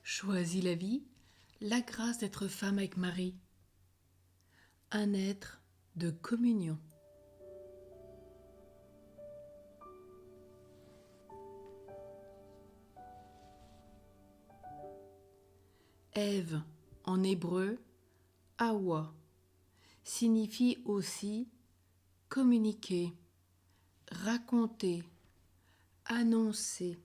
choisis la vie, la grâce d'être femme avec Marie, un être de communion. Ève, en hébreu, Hawa, signifie aussi communiquer, raconter, annoncer.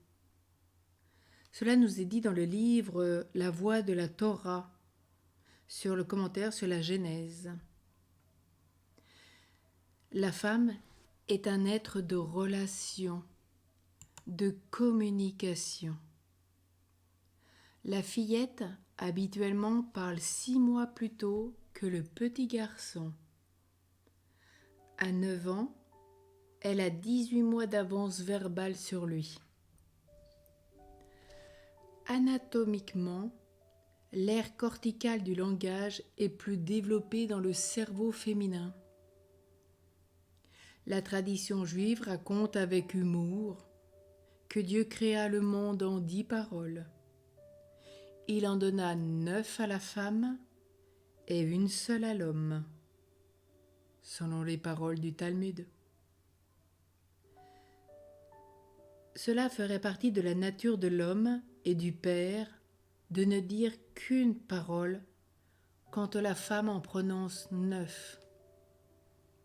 Cela nous est dit dans le livre La Voix de la Torah, sur le commentaire sur la Genèse. La femme est un être de relation, de communication. La fillette habituellement parle 6 mois plus tôt que le petit garçon. À 9 ans, elle a 18 mois d'avance verbale sur lui. Anatomiquement, l'aire corticale du langage est plus développée dans le cerveau féminin. La tradition juive raconte avec humour que Dieu créa le monde en 10 paroles. Il en donna 9 à la femme et 1 seule à l'homme, selon les paroles du Talmud. Cela ferait partie de la nature de l'homme et du Père de ne dire qu'une parole quand la femme en prononce 9.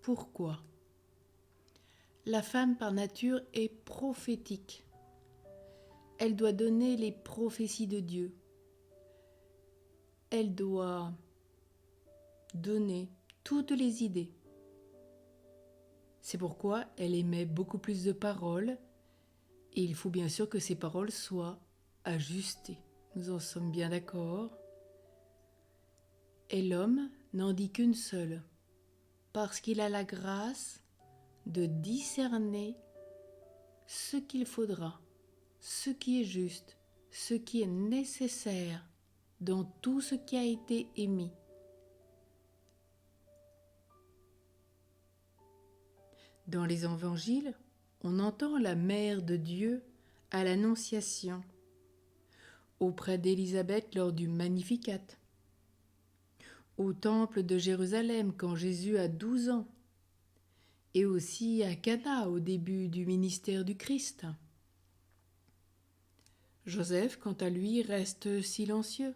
Pourquoi ? La femme par nature est prophétique. Elle doit donner les prophéties de Dieu. Elle doit donner toutes les idées. C'est pourquoi elle émet beaucoup plus de paroles et il faut bien sûr que ces paroles soient ajustées. Nous en sommes bien d'accord. Et l'homme n'en dit qu'une seule, parce qu'il a la grâce de discerner ce qu'il faudra, ce qui est juste, ce qui est nécessaire dans tout ce qui a été émis. Dans les évangiles, on entend la mère de Dieu à l'Annonciation, auprès d'Élisabeth lors du Magnificat, au temple de Jérusalem quand Jésus a 12 ans, et aussi à Cana au début du ministère du Christ. Joseph, quant à lui, reste silencieux.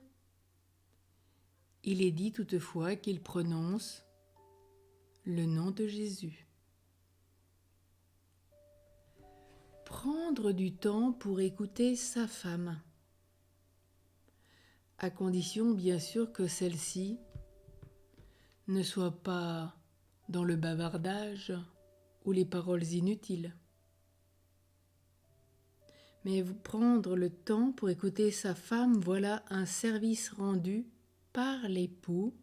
Il est dit toutefois qu'il prononce le nom de Jésus. Prendre du temps pour écouter sa femme, à condition bien sûr que celle-ci ne soit pas dans le bavardage ou les paroles inutiles. Mais prendre le temps pour écouter sa femme, voilà un service rendu par l'époux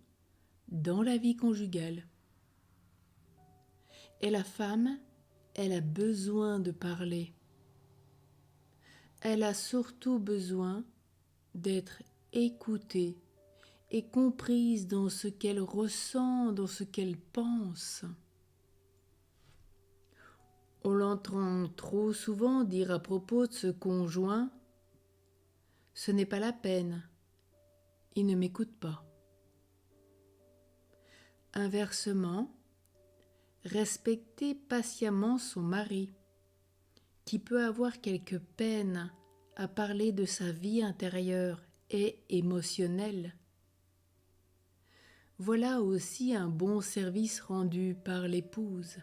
dans la vie conjugale. Et la femme, elle a besoin de parler. Elle a surtout besoin d'être écoutée et comprise dans ce qu'elle ressent, dans ce qu'elle pense. On l'entend trop souvent dire à propos de ce conjoint « ce n'est pas la peine, il ne m'écoute pas ». Inversement, respecter patiemment son mari, qui peut avoir quelque peine à parler de sa vie intérieure et émotionnelle. Voilà aussi un bon service rendu par l'épouse.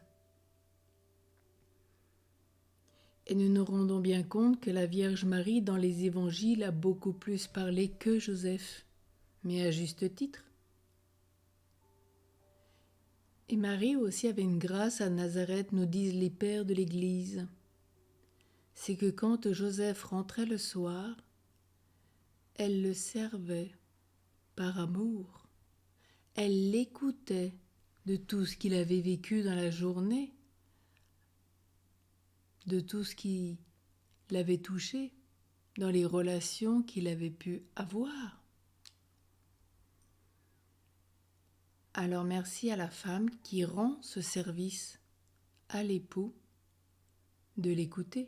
Et nous nous rendons bien compte que la Vierge Marie dans les évangiles a beaucoup plus parlé que Joseph, mais à juste titre. Et Marie aussi avait une grâce à Nazareth, nous disent les pères de l'Église. C'est que quand Joseph rentrait le soir, elle le servait par amour. Elle l'écoutait de tout ce qu'il avait vécu dans la journée, de tout ce qui l'avait touché dans les relations qu'il avait pu avoir. Alors merci à la femme qui rend ce service à l'époux de l'écouter.